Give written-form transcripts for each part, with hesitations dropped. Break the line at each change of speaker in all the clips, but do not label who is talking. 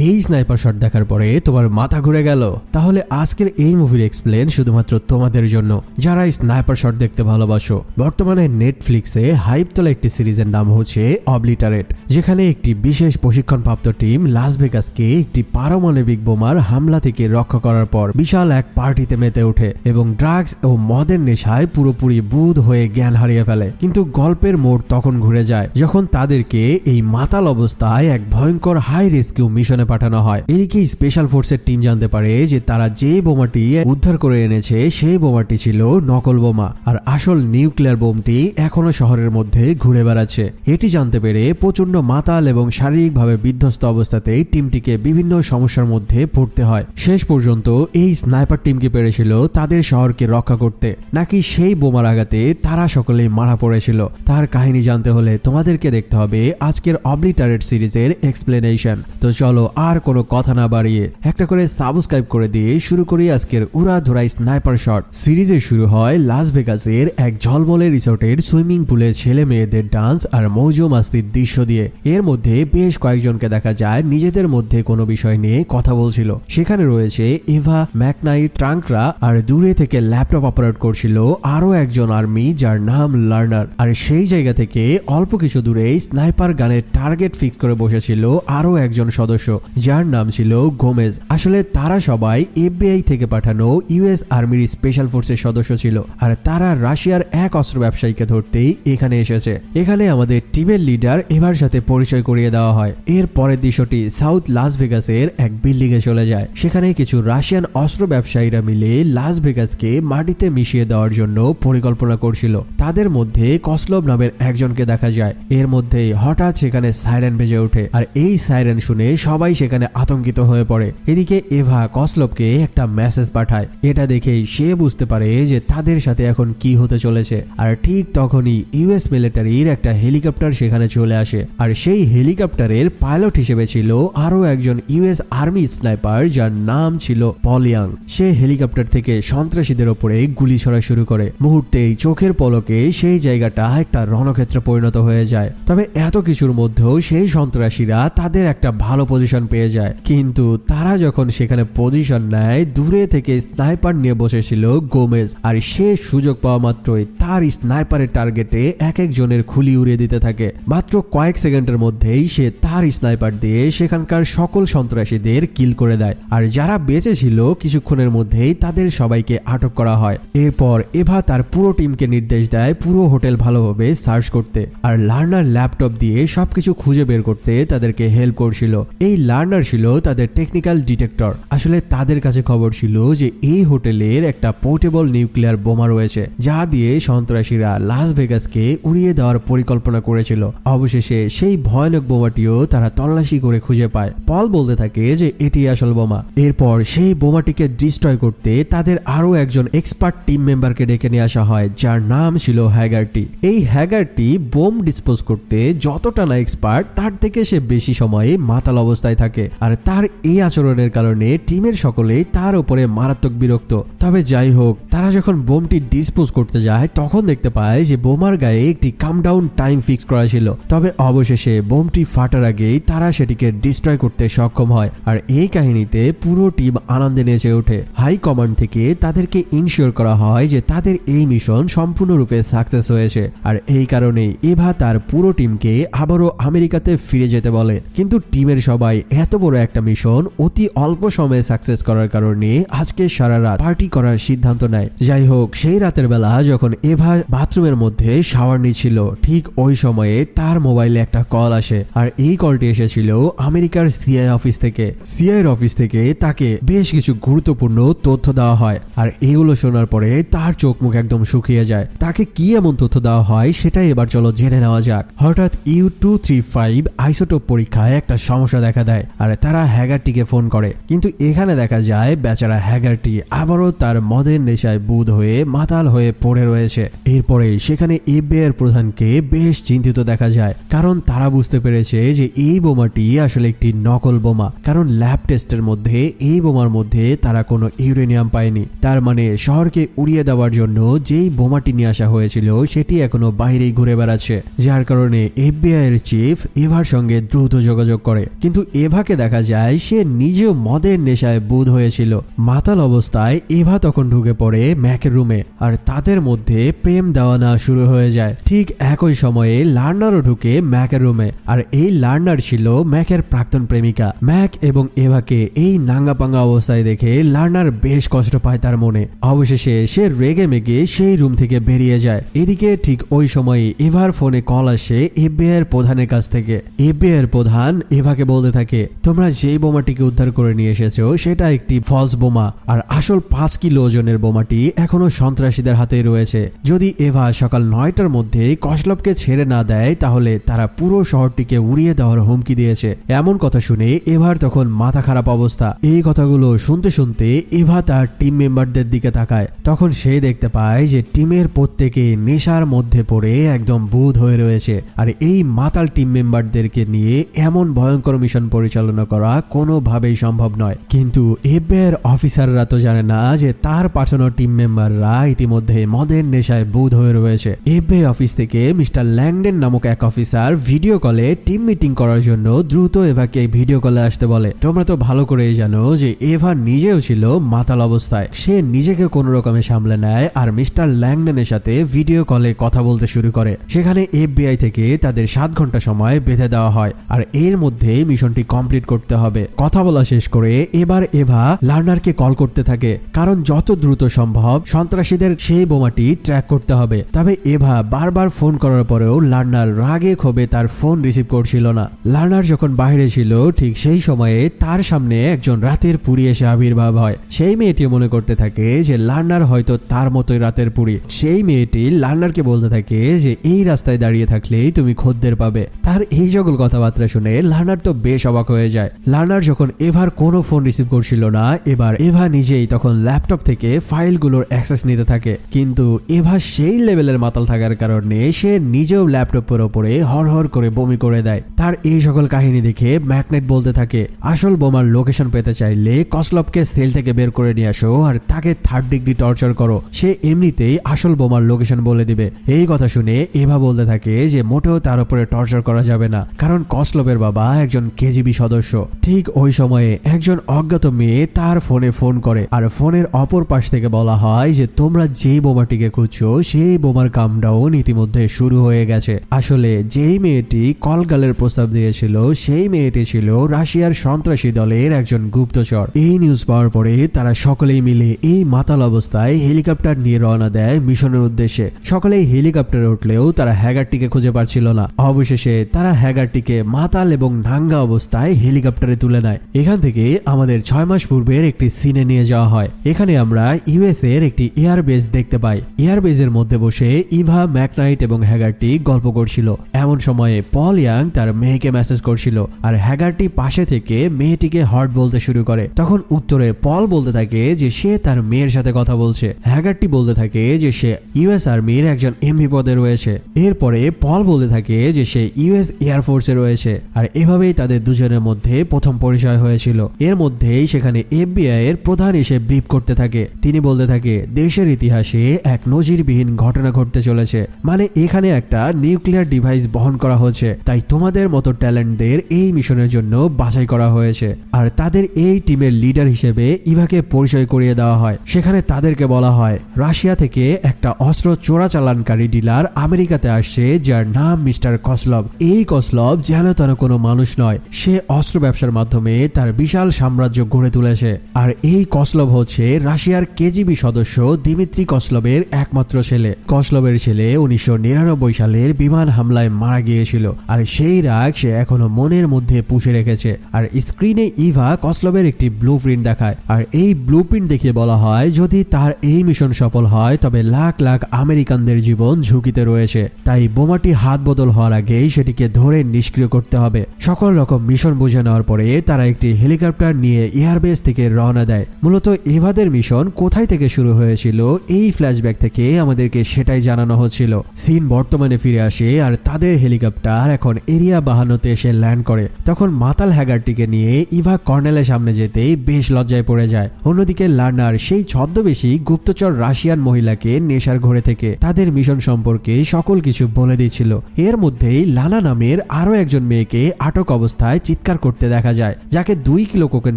এই sniper shot দেখার পরে তোমার মাথা ঘুরে গেল? তাহলে আজকের এই মুভির এক্সপ্লেন শুধুমাত্র তোমাদের জন্য যারা স্নাইপার শট দেখতে ভালোবাসো। বর্তমানে নেটফ্লিক্সে হাইপ তোলা একটি সিরিজের নাম হচ্ছে অবলিটারেট, যেখানে একটি বিশেষ প্রশিক্ষণপ্রাপ্ত টিম লাস ভেগাসকে একটি পারমাণবিক বোমার হামলা থেকে রক্ষা করার পর বিশাল এক পার্টিতে মেতে ওঠে এবং ড্রাগস ও মদের নেশায় পুরোপুরি বুঁদ হয়ে জ্ঞান হারিয়ে ফেলে। কিন্তু গল্পের মোড় তখন ঘুরে যায় যখন তাদেরকে এই মাতাল অবস্থায় এক ভয়ঙ্কর হাই রেস্কিউ মিশনে পাঠানো হয়। এদিকে স্পেশাল ফোর্সের টিম জানতে পারে যে তারা যে বোমাটি উদ্ধার করে এনেছে সেই বোমাটি ছিল নকল বোমা, আর আসল নিউক্লিয়ার বোমটি এখনো শহরের মধ্যে ঘুরে বেড়াচ্ছে। এটি জানতে পেরে প্রচন্ড মাতাল এবং শারীরিকভাবে বিধ্বস্ত অবস্থাতেই টিমটিকে বিভিন্ন সমস্যার মধ্যে পড়তে হয়। শেষ পর্যন্ত এই স্নাইপার টিমকে পেরেছিল তাদের শহরকে রক্ষা করতে, নাকি সেই বোমার আঘাতে তারা সকলেই মারা পড়েছিল। তার কাহিনী জানতে হলে তোমাদেরকে দেখতে হবে আজকের অবলিটারেট সিরিজের এক্সপ্লেনেশন। তো চলো আর কোনো কথা না বাড়িয়ে একটা করে সাবস্ক্রাইব করে দিয়ে শুরু করি আজকের উড়াধুরা স্নাইপার শট। সিরিজে শুরু হয় লাস ভেগাসের এক ঝলমলে রিসোর্টের সুইমিং পুলে ছেলে মেয়েদের ডান্স আর মৌজ মাস্তির দৃশ্য দিয়ে। এর মধ্যে বেশ কয়েকজনকে দেখা যায় নিজেদের মধ্যে কোনো বিষয় নিয়ে কথা বলছিল। সেখানে রয়েছে এভা ম্যাকনাইট ট্রাঙ্করা, আর দূরে থেকে ল্যাপটপ অপারেট করছিল আরো একজন আর্মি যার নাম লার্নার। আর সেই জায়গা থেকে অল্প কিছু দূরে স্নাইপার গানের টার্গেট ফিক্স করে বসেছিল আরো একজন সদস্য যার নাম ছিল গোমেজ। আসলে তারা সবাই এফবিআই থেকে পাঠানো ইউএস আর্মির স্পেশাল ফোর্সের সদস্য ছিল, আর তারা রাশিয়ার এক অস্ত্র ব্যবসায়ীকে ধরতেই এখানে এসেছে। এখানে আমাদের টিমের লিডার এভার সাথে পরিচয় করিয়ে দেওয়া হয়। এর পরের দৃশ্যটি সাউথ লাস ভেগাসের এক বিল্ডিং এ চলে যায়। সেখানে কিছু রাশিয়ান অস্ত্র ব্যবসায়ীরা মিলে লাস ভেগাসকে মাটিতে মিশিয়ে দেওয়ার জন্য পরিকল্পনা করছিল। তাদের মধ্যে কসলভ নামের একজনকে দেখা যায়। এর মধ্যে হঠাৎ সেখানে সাইরেন বেজে ওঠে, আর এই সাইরেন শুনে সবাই সেখানে আতঙ্কিত হয়ে পড়ে। এদিকে এভা কসলভকে একটা মেসেজ পাঠায়। এটা দেখেই সে বুঝতে পারে যে তাদের সাথে এখন কি হতে চলেছে। আর ঠিক তখনই ইউএস মিলিটারির একটা হেলিকপ্টার সেখানে চলে আসে, আর সেই হেলিকপ্টারের পাইলট হিসেবে ছিল আরো একজন ইউএস আর্মি স্নাইপার যার নাম ছিল পল ইয়াং। সে হেলিকপ্টার থেকে সন্ত্রাসীদের উপরে গুলি ছড়া শুরু করে। মুহূর্তেই চোখের পলকে সেই জায়গাটা একটা রণক্ষেত্রে পরিণত হয়ে যায়। তবে এত কিছুর মধ্যেও সেই সন্ত্রাসীরা তাদের একটা ভালো পজিশন পেয়ে যায়। কিন্তু তারা যখন সেখানে পজিশন নেয়, দূরে থেকে স্নাইপার নিয়ে বসেছিল গোমেজ, আর সে সুযোগ পাওয়া মাত্রই তার স্নাইপারের টার্গেটে এক একজনের খুলি উড়িয়ে দিতে থাকে। মাত্র কয়েক সেকেন্ডের মধ্যেই সে তার স্নাইপার দিয়ে সেখানকার সকল সন্ত্রাসীদের কিল করে দেয়, আর যারা বেঁচে ছিল কিছুক্ষণের মধ্যেই তাদের সবাইকে আটক করা হয়। এরপর এভা তার পুরো টিমকে নির্দেশ দেয় পুরো হোটেল ভালোভাবে সার্চ করতে, আর লার্নার ল্যাপটপ দিয়ে সবকিছু খুঁজে বের করতে তাদেরকে হেল্প করছিল। এই লার্নার ছিল তাদের টেকনিক্যাল ডিটেক্টর। আসলে তাদের কাছে খবর ছিল যে এই হোটেলের একটা পোর্টেবল নিউক্লিয়ার বোমা রয়েছে, যা দিয়ে সন্ত্রাসীরা লাস ভেগাসকে উড়িয়ে দেওয়ার পরিকল্পনা করেছিল। অবশেষে সেই ভয়ানক বোমাটিও তারা তল্লাশি করে খুঁজে পায়। পল বলতে থাকে যে এটি আসল বোমা। এরপর সেই বোমাটিকে ডিস্ট্রয় করতে তাদের আরো একজন এক্সপার্ট টিম মেম্বারকে ডেকে নিয়ে আসা হয় যার নাম ছিল হ্যাগারটি। এই হ্যাগারটি বোম ডিসপোজ করতে যতটা না এক্সপার্ট, তার থেকে সে বেশি সময়ে মাতাল অবস্থায় থাকে, আর তার এই আচরণের কারণে টিমের সকলেই তার উপরে মারাত্মক বিরক্ত। তবে যাই হোক, তারা যখন বোমটি ডিসপোজ করতে যায় তখন দেখতে পায় যে বোমার গায়ে একটি কামডাউন টাইম ফিক্স করা ছিল। তবে অবশেষে বোমটি ফাটার আগেই তারা সেটিকে ডিস্ট্রয় করতে সক্ষম হয়, আর এই কাহিনীতে পুরো টিম আনন্দে নেচে ওঠে। হাই কমান্ড থেকে তাদেরকে ইনশিওর করা হয় যে তাদের এই মিশন সম্পূর্ণরূপে সাকসেস হয়েছে, আর এই কারণে এভা তার পুরো টিমকে আবারও আমেরিকাতে ফিরে যেতে বলে। কিন্তু টিমের সবাই এত বড় একটা মিশন অতি অল্প সময়ে সাকসেস করার কারণে আজকে সারা রাত পার্টি করার সিদ্ধান্ত নেয়। যাই হোক, সেই রাতের বেলা যখন এভা বাথরুমের মধ্যে শাওয়ার নিচ্ছিল, ঠিক ওই সময়ে তার মোবাইলে একটা কল আসে, আর এই কলটি এসেছিল আমেরিকার সিআই অফিস থেকে। সিআইয়ের অফিস থেকে তাকে বেশ কিছু গুরুত্বপূর্ণ তথ্য দেওয়া হয়, আর এগুলো শোনার পরে তার চোখ মুখ একদম শুকিয়ে যায়। তাকে কি এমন তথ্য দেওয়া হয় সেটাই এবার চলো জেনে নেওয়া যাক। হঠাৎ U-235 আইসোটোপ পরীক্ষায় একটা সমস্যা দেখা দেয়, আর তারা হ্যাগারটিকে ফোন করে। কিন্তু এখানে দেখা যায় বেচারা হ্যাগারটি আবারও তার মদের নেশায় বুঁদ হয়ে মাতাল হয়ে পড়ে রয়েছে। এরপরে সেখানে এফবিআই এর প্রধানকে বেশ চিন্তিত দেখা যায়, কারণ তারা বুঝতে পেরেছে যে এই বোমাটি আসলে একটি নকল বোমা। কারণ ল্যাব টেস্টের মধ্যে এই বোমার মধ্যে তারা কোনো ইউরেনিয়াম পায়নি। তার মানে শহরকে উড়িয়ে দেওয়ার জন্য যেই বোমাটি নিয়ে আসা হয়েছিল সেটি এখনো বাইরেই ঘুরে বেড়াচ্ছে, যার কারণে এফবিআই এর চিফ এভার সঙ্গে দ্রুত যোগাযোগ করে। কিন্তু এভা এভাকে দেখা যায় সে নিজেও মদের নেশায় বুঁদ হয়েছিল। মাতাল অবস্থায় এভা তখন ঢুকে পড়ে ম্যাকের রুমে, আর তাদের মধ্যে প্রেম দেওয়ানা শুরু হয়ে যায়। ঠিক একই সময়ে লার্নারও ঢুকে ম্যাকের রুমে, আর এই লার্নার ছিল ম্যাকের প্রাক্তন প্রেমিকা। ম্যাক এবং এভাকে এই নাঙ্গাপাঙ্গা অবস্থায় দেখে লার্নার বেশ কষ্ট পায় তার মনে। অবশেষে সে রেগে মেগে সেই রুম থেকে বেরিয়ে যায়। এদিকে ঠিক ওই সময়ে এভার ফোনে কল আসে এফবিআই এর প্রধানের কাছ থেকে। এফবিআই এর প্রধান এভাকে বলতে থাকে, তোমরা যেই বোমাটিকে উদ্ধার করে নিয়ে এসেছো সেটা একটি ফলস বোমা, আর আসল 5 কিলো ওজনের বোমাটি এখনো সন্ত্রাসীদের হাতে রয়েছে। যদি এভা সকাল 9টার মধ্যে কসলভকে ছেড়ে না দেয় তাহলে তারা পুরো শহরটিকে উড়িয়ে দেওয়ার হুমকি দিয়েছে। এমন কথা শুনে এভার তখন মাথা খারাপ অবস্থা। এই কথাগুলো শুনতে শুনতে এভা তার টিম মেম্বারদের দিকে তাকায়। তখন সে দেখতে পায় যে টিমের প্রত্যেকে নেশার মধ্যে পড়ে একদম বুঁদ হয়ে রয়েছে, আর এই মাতাল টিম মেম্বারদেরকে নিয়ে এমন ভয়ঙ্কর মিশন পরিচালনা করা কোনোভাবেই সম্ভব নয়। কিন্তু এফবিআই এর অফিসাররা তো জানে না যে তার পাঠানো টিম মেম্বাররা ইতিমধ্যে মদের নেশায় বুঁদ হয়ে রয়েছে। এফবিআই অফিস থেকে মিস্টার ল্যাংডেন নামক এক অফিসার ভিডিও কলে টিম মিটিং করার জন্য দ্রুত এভাকে ভিডিও কলে আসতে বলে। তোমরা তো ভালো করেই জানো যে এভা নিজেও ছিল মাতাল অবস্থায়। সে নিজেকে কোনো রকমে সামলে নেয় আর মিস্টার ল্যাংডেনের সাথে ভিডিও কলে কথা বলতে শুরু করে। সেখানে এফবিআই থেকে তাদের 7 ঘন্টা সময় বেঁধে দেওয়া হয়, আর এর মধ্যে মিশনটি কমপ্লিট করতে হবে। কথা বলা শেষ করে এবার এভা লার্নারকে কল করতে থাকে, কারণ যত দ্রুত সম্ভব সন্ত্রাসীদের সেই বোমাটি ট্র্যাক করতে হবে। তবে এভা বারবার ফোন করার পরেও লার্নার রাগে ক্ষোভে তার ফোন রিসিভ করছিল না। লার্নার যখন বাইরে ছিল ঠিক সেই সময়ে তার সামনে একজন রাতের পুরী এসে আবির্ভাব হয়। সেই মেয়েটি মনে করতে থাকে যে লার্নার হয়তো তার মতোই রাতের পুরী। সেই মেয়েটি লার্নারকে বলতে থাকে যে এই রাস্তায় দাঁড়িয়ে থাকলেই তুমি খদ্দের পাবে। তার এই সকল কথাবার্তা শুনে লার্নার তো বেশ অবাক হয়ে যায়। লার্নার যখন এভার কোনো ফোন রিসিভ করছিল না, এবার এভা নিজেই তখন ল্যাপটপ থেকে ফাইলগুলোর অ্যাক্সেস নিতে থাকে। কিন্তু এভা সেই লেভেলের মাতাল থাকার কারণে সে নিজেও ল্যাপটপের ওপরে হরহর করে বমি করে দেয়। তার এই সকল কাহিনী দেখে ম্যাকনেট বলতে থাকে, আসল বোমার লোকেশন পেতে চাইলে কসলভকে সেল থেকে বের করে নিয়ে আসো আর তাকে 3rd ডিগ্রি টর্চার করো, সে এমনিতেই আসল বোমার লোকেশন বলে দিবে। এই কথা শুনে এভা বলতে থাকে যে মোটেও তার উপরে টর্চার করা যাবে না, কারণ কসলভের বাবা একজন কেজিবি সদস্য। ঠিক ওই সময়ে একজন অজ্ঞাত মেয়ে তার ফোনে ফোন করে, আর ফোনের অপর পাশ থেকে বলা হয় যে তোমরা যেই বোমাটিকে খুঁজছো সেই বোমার কামডাউন ইতিমধ্যে শুরু হয়ে গেছে। আসলে যেই মেয়েটি কলগালের প্রস্তাব দিয়েছিল সেই মেয়েটি ছিল রাশিয়ার সন্ত্রাসী দলের একজন গুপ্তচর। এই নিউজ পাওয়ার পরে তারা সকলেই মিলে এই মাতাল অবস্থায় হেলিকপ্টার নিয়ে রওনা দেয় মিশনের উদ্দেশ্যে। সকলেই হেলিকপ্টারে উঠলেও তারা হ্যাগারটিকে খুঁজে পাচ্ছিল না। অবশেষে তারা হ্যাগারটিকে মাতাল এবং নাঙ্গা অবস্থায় হেলিকপ্টারে তুলে নেয়। এখান থেকে আমাদের 6 মাস পূর্বের একটি সিনে নিয়ে যাওয়া হয়। এখানে আমরা ইউএসএ এর একটি এয়ারবেস দেখতে পাই। এয়ারবেসের মধ্যে বসে ইভা, ম্যাকনাইট এবং হ্যাগারটি গল্প করছিল। এমন সময়ে পল ইয়াং তার মেয়েকে মেসেজ করছিল, আর হ্যাগারটি পাশে থেকে মেয়েটিকে হট বলতে শুরু করে। তখন উত্তরে পল বলতে থাকে যে সে তার মেয়ের সাথে কথা বলছে। হ্যাগারটি বলতে থাকে যে সে ইউএস আর্মির একজন এমভি পদে রয়েছে। এরপরে পল বলতে থাকে যে সে ইউএস এয়ারফোর্সে রয়েছে, আর এভাবেই তাদের দুজনের মধ্যে প্রথম পরিচয় হয়েছিল। এর মধ্যেই সেখানে এফবিআই এর প্রধান এসে ব্রিফ করতে থাকে। তিনি বলতে থাকে দেশের ইতিহাসে এক নজিরবিহীন ঘটনা ঘটতে চলেছে, মানে এখানে একটা নিউক্লিয়ার ডিভাইস বহন করা হচ্ছে, তাই তোমাদের মতো ট্যালেন্টদের এই মিশনের জন্য বাছাই করা হয়েছে। আর তাদের এই টিমের লিডার হিসেবে ইভাকে পরিচয় করিয়ে দেওয়া হয়। সেখানে তাদেরকে বলা হয় রাশিয়া থেকে একটা অস্ত্র চোরাচালানকারী ডিলার আমেরিকাতে আসছে যার নাম মিস্টার কসলভ। এই কসলভ যেন তেন কোনো মানুষ নয়, সে অস্ত্র ব্যবসার মাধ্যমে তার বিশাল সাম্রাজ্য গড়ে তুলেছে। আর এই কসলভ হচ্ছে রাশিয়ার কেজিবি সদস্য দিমিত্রি কসলভের একমাত্র ছেলে। কসলভের ছেলে 1999 সালের বিমান হামলায় মারা গিয়েছিল, আর সেই রাগ সে এখনো মনের মধ্যে পুষে রেখেছে। আর স্ক্রিনে ইভা কসলভের একটি ব্লুপ্রিন্ট দেখায়, আর এই ব্লুপ্রিন্ট দেখে বলা হয় যদি তার এই মিশন সফল হয় তবে লাখ লাখ আমেরিকানদের জীবন ঝুঁকিতে রয়েছে, তাই বোমাটি হাত বদল হওয়ার আগেই সেটিকে ধরে নিষ্ক্রিয় করতে হবে। সকল রকম মিশন বুঝে নেওয়ার পরে তারা একটি হেলিকপ্টার নিয়ে এয়ারবেস থেকে রওনা দেয়। মূলত এভাদের মিশন কোথায় থেকে শুরু হয়েছিল এই ফ্ল্যাশব্যাক থেকে আমাদেরকে সেটাই জানানো হচ্ছিল। সিন বর্তমানে ফিরে আসে, আর তাদের হেলিকপ্টার এখন এরিয়া 52-তে এসে ল্যান্ড করে। তখন মাতাল হ্যাগারটিকে নিয়ে ইভা কর্নেলের সামনে যেতেই বেশ লজ্জায় পড়ে যায়। অন্যদিকে লার্নার সেই ছদ্মবেশী গুপ্তচর রাশিয়ান মহিলাকে নেশার ঘরে থেকে তাদের মিশন সম্পর্কে সকল কিছু বলে দিচ্ছিল। এর মধ্যেই লানা নামের আরো একজন মেয়েকে আটক অবস্থায় চিৎকার করতে দেখা যায়, যাকে 2 কিলো কোকেন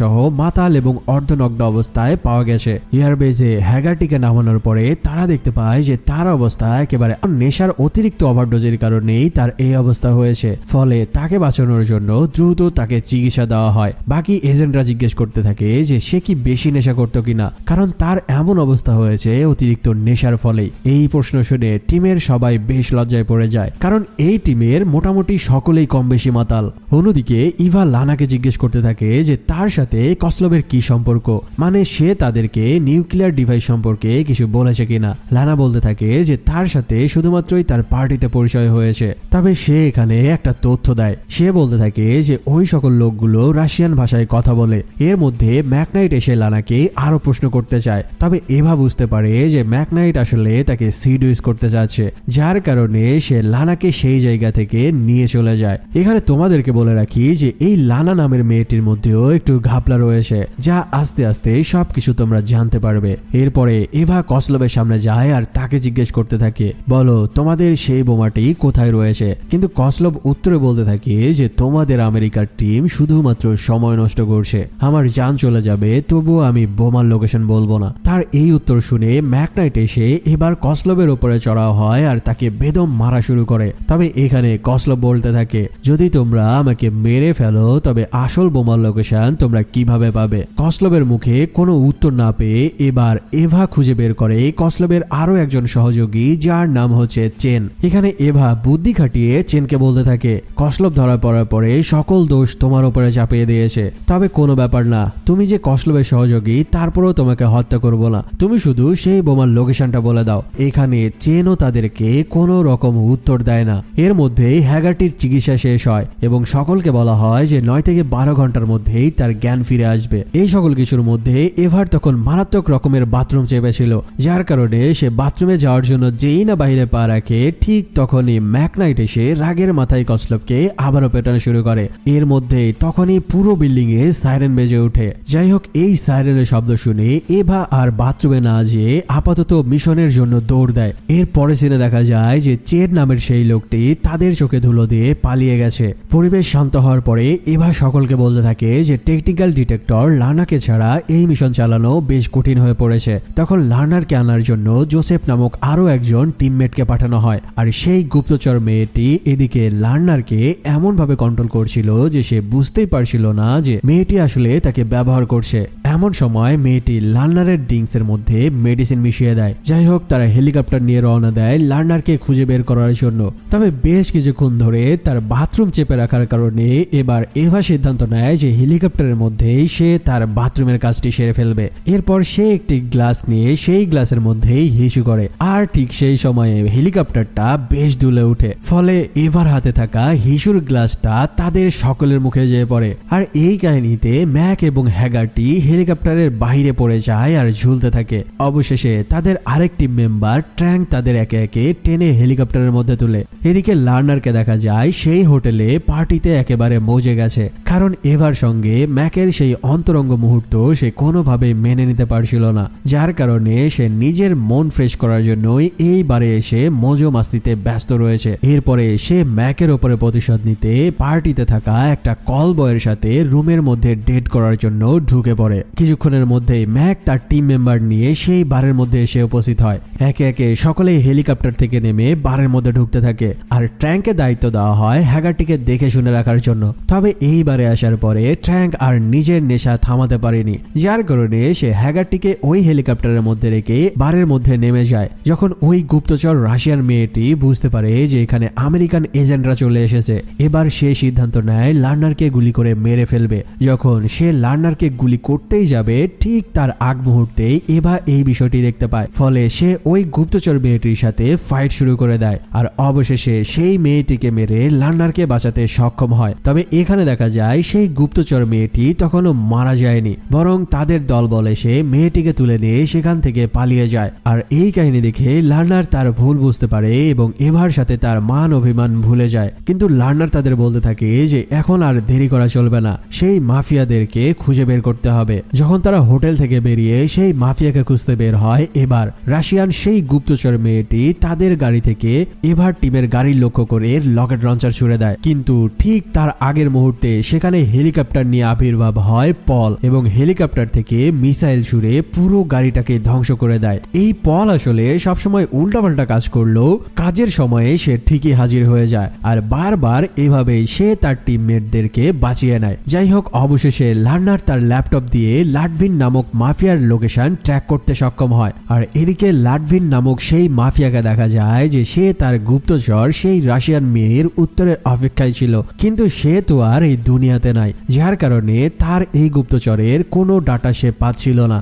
সহ মাতাল এবং অর্ধনগ্ন অবস্থায় পাওয়া গেছে। এয়ারবেজে হ্যাগারটিকে নামানোর পরে তারা দেখতে পায় যে তার অবস্থা একেবারে নেশার অতিরিক্ত ওভারডোজের কারণেই তার এই অবস্থা হয়েছে। ফলে তাকে বাঁচানোর জন্য দ্রুত তাকে চিকিৎসা দেওয়া হয়। বাকি এজেন্টরা জিজ্ঞেস করতে থাকে যে সে কি বেশি নেশা করতো কিনা, কারণ তার এমন অবস্থা হয়েছে অতিরিক্ত নেশার ফলেই। এই প্রশ্ন শুনে টিমের সবাই বেশ লজ্জায় পড়ে যায়, কারণ এই টিমের মোটামুটি সকলেই কম বেশি মাতাল। অন্যদিকে ইভা লানাকে জিজ্ঞেস করতে থাকে যে তার সাথে কসলভের কি সম্পর্ক, মানে সে তাদেরকে নিউক্লিয়ার ডিভাইস সম্পর্কে কিছু বলেছে কিনা। লানা বলতে থাকে যে তার সাথে শুধুমাত্রই তার পার্টিতে পরিচয় হয়েছে, তবে সে এখানে একটা তথ্য দেয়। সে বলতে থাকে যে ওই সকল লোকগুলো রাশিয়ান ভাষায় কথা বলে। এর মধ্যে ম্যাকনাইট এসে লানাকে আরো প্রশ্ন করতে চায়, তবে এভা বুঝতে পারে যে ম্যাকনাইট আসলে তাকে সিডিউস করতে যাচ্ছে, যার কারণে সে লানাকে সেই জায়গা থেকে নিয়ে চলে যায়। এখানে তোমাদেরকে বলে রাখি যে এই লানা নামের মেয়েটির মধ্যেও একটু ঘাপলা রয়েছে, যা আস্তে আস্তে সবকিছু তোমরা জানতে পারবে। এরপরে এভা কসলভের সামনে যায় আর তাকে জিজ্ঞেস করতে থাকে, বলো তোমাদের সেই বোমাটি কোথায় রয়েছে। কিন্তু কসলভ উত্তরে বলতে থাকে যে তোমাদের আমেরিকার টিম শুধুমাত্র সময় নষ্ট করছে, আমার জান চলে যাবে তবুও আমি বোমার লোকেশন বলবো না। তার এই উত্তর শুনে ম্যাকনাইট এসে এবার কসলভের উপরে চড়াও হয় আর তাকে বেদম মারা শুরু করে। তবে এখানে কসলভ বলতে থাকে, যদি তোমরা আমাকে মেরে ফেলো তবে আসল বোমার লোকেশন তোমরা কিভাবে পাবে। কসলভের মুখে কোনো উত্তর না পেয়ে এবার এভা খুঁজে বের করে কসলভের আরো একজন সহযোগী, যার নাম হচ্ছে চেন। এখানে এভা বুদ্ধি খাটিয়ে চেনকে বলতে থাকে, কসলভ ধরা পড়ার পরে সকল দোষ তোমার উপরে চাপিয়ে দিয়েছে, তবে কোনো ব্যাপার না, তুমি যে কসলভের সহযোগী তারপরেও তোমাকে হত্যা করব না, তুমি শুধু সেই বোমার লোকেশনটা বলে দাও। এখানে চেনও তাদেরকে কোনো রকম উত্তর দেয় না। এর মধ্যেই হ্যাগারটির চিকিৎসা শেষ হয় এবং সকলকে বলা হয় যে 9 থেকে 12 ঘন্টার মধ্যেই তার জ্ঞান ফিরে আসবে। এই সকল কিছুর মধ্যে এভার তখন মারাত্মক রকমের বাথরুম চেপেছিল, যার কারণে সে বাথরুমে যাওয়ার জন্য যেই না বাইরে পা রাখে, ঠিক তখনই ম্যাকনাইট এসে রাগের মাথায় কসলভকে আবারও পেটানো শুরু করে। এর মধ্যে তখনই পুরো বিল্ডিং এ সাইরেন বেজে ওঠে। যাই হোক, এই সাইরেনের শব্দ শুনে এভা আর বাথরুমে না যেয়ে আপাতত মিশনের জন্য দৌড় দেয়। এর পরে সিনে দেখা যায় যে চেন নামের সেই লোকটি তাদের চোখে ধুলো দিয়ে পালিয়ে গেছে। পরিবেশ শান্ত হওয়ার পরে এভা সকলকে বলতে থাকে যে টেকনিক্যাল ডিটেক্টর লার্নাকে ছাড়া এই মিশন চালানো বেশ কঠিন হয়ে পড়েছে। তখন লার্নারকে আনার জন্য জোসেফ নামক আরো একজন টিমমেটকে পাঠানো হয়, আর সেই গুপ্তচর মেয়েটি এদিকে লার্নারকে এমন ভাবে কন্ট্রোল করছিল যে সে বুঝতেই পারছিল না যে মেয়েটি আসলে তাকে ব্যবহার করছে। এমন সময় মেয়েটি লার্নারের ড্রিঙ্কসের মধ্যে মেডিসিন মিশিয়ে দেয়। যাই হোক, তারা হেলিকপ্টার নিয়ে রওনা দেয় লার্নারকে খুঁজে বের করার জন্য। তবে বেশ কিছুক্ষণ ধরে তার বাথরুম চেপে রাখার কারণে এবার এভা সিদ্ধান্ত নেয় যে হেলিকপ্টারের মধ্যেই সে তার বাথরুমের কাজটি সেরে ফেলবে। এরপর সে একটি গ্লাস নিয়ে সেই গ্লাসের মধ্যেই হিসু করে, আর ঠিক সেই সময়ে হেলিকপ্টারটা বেশ দুলে উঠে। ফলে এভার হাতে থাকা হিসুর গ্লাসটা তাদের সকলের মুখে যেয়ে পড়ে। আর এই কাহিনীতে ম্যাক এবং হ্যাগারটি হেলিকপ্টারের বাইরে পড়ে যায় আর ঝুলতে থাকে। অবশেষে তাদের আরেক টিম মেম্বার ট্র্যাঙ্ক তাদের একে একে টেনে হেলিকপ্টারের মধ্যে তুলে। এদিকে লার্নারকে দেখা যায় সেই হোটেলে পার্টিতে একেবারে মজে গেছে, কারণ এভার সঙ্গে ম্যাকের সেই অন্তরঙ্গ মুহূর্ত সে কোনোভাবে মেনে নিতে পারছিল না, যার কারণে সে নিজের মন ফ্রেশ করার জন্যই এইবারে এসে মজো মাস্তিতে ব্যস্ত রয়েছে। এরপরে সে ম্যাকের ওপরে প্রতিশোধ নিতে পার্টিতে থাকা একটা কল বয়ের সাথে রুমের মধ্যে ডেট করার জন্য ঢুকে পড়ে। কিছুক্ষণের মধ্যেই ম্যাক তার টিম মেম্বার নিয়ে সেই বারের মধ্যে এসে উপস্থিত হয়। একে একে সকলেই হেলিকপ্টার থেকে নেমে বারের মধ্যে ঢুকতে থাকে, আর ট্র্যাঙ্ককে দায়িত্ব দেওয়া হয় হ্যাগারটিকে দেখে শুনে রাখার জন্য। তবে এইবারে আসার পরে ট্র্যাঙ্ক আর নিজের নেশা থামাতে পারেনি, যার কারণে সে হ্যাগারটিকে ওই হেলিকপ্টারের মধ্যে রেখে বারের মধ্যে নেমে যায়। যখন ওই গুপ্তচর রাশিয়ান মেয়েটি বুঝতে পারে যে এখানে আমেরিকান এজেন্টরা চলে এসেছে, এবার সে সিদ্ধান্ত নেয় লার্নারকে গুলি করে মেরে ফেলবে। যখন সে লার্নারকে গুলি করতেই যাবে, ঠিক তার আগ মুহূর্তেই এভা এই বিষয়টি দেখতে পায়। ফলে সে ওই গুপ্তচর মেয়েটির সাথে ফাইট শুরু করে দেয়, আর অবশেষে সেই মেয়েটিকে মেরে লার্নারকে বাঁচাতে সক্ষম হয়। তবে এখানে দেখা যায় সেই গুপ্তচর মেয়েটি তখনও মারা যায়নি, বরং তাদের দলবল এসে মেয়েটিকে তুলে নিয়ে সেখান থেকে পালিয়ে যায়। আর এই কাহিনী দেখে লার্নার তার ভুল বুঝতে পারে এবং এভার সাথে তার মান অভিমান ভুলে যায়। কিন্তু লার্নার তাদের বলতে থাকে যে এখন আর দেরি করা চলবে না, সেই মাফিয়াদেরকে খুঁজে বের করতে হবে। যখন তারা হোটেল থেকে বেরিয়ে সেই মাফিয়াকে খুঁজতে বের হয়, এবার রাশিয়ান সেই গুপ্তচর মেয়েটি তাদের গাড়ি থেকে এভার টিমের গাড়ির লক্ষ্য করে রকেট লঞ্চার ছুড়ে দেয়। কিন্তু ঠিক তার আগের পরের মুহূর্তে সেখানে হেলিকপ্টার নিয়ে আবির্ভাব হয় পল এবং হেলিকপ্টার থেকে মিসাইল ছুড়ে পুরো গাড়িটাকে ধ্বংস করে দেয়। এই পল আসলে সবসময় উল্টাপাল্টা কাজ করলেও কাজের সময়ে সে ঠিকই হাজির হয়ে যায় আর বারবার এভাবেই সে তার টিমমেটদেরকে বাঁচিয়ে নেয়। যাই হোক, অবশেষে লার্নার তার ল্যাপটপ দিয়ে লাডভিন নামক মাফিয়ার লোকেশন ট্র্যাক করতে সক্ষম হয়। আর এদিকে লাডভিন নামক সেই মাফিয়াকে দেখা যায় যে সে তার গুপ্তচর সেই রাশিয়ান মেয়ের উত্তরের অপেক্ষায় ছিল, কিন্তু সে তো আর এই দুনিয়াতে নাই, যার কারণে তার এই গুপ্তচরের কোনো ডাটা সে পাচ্ছিল না।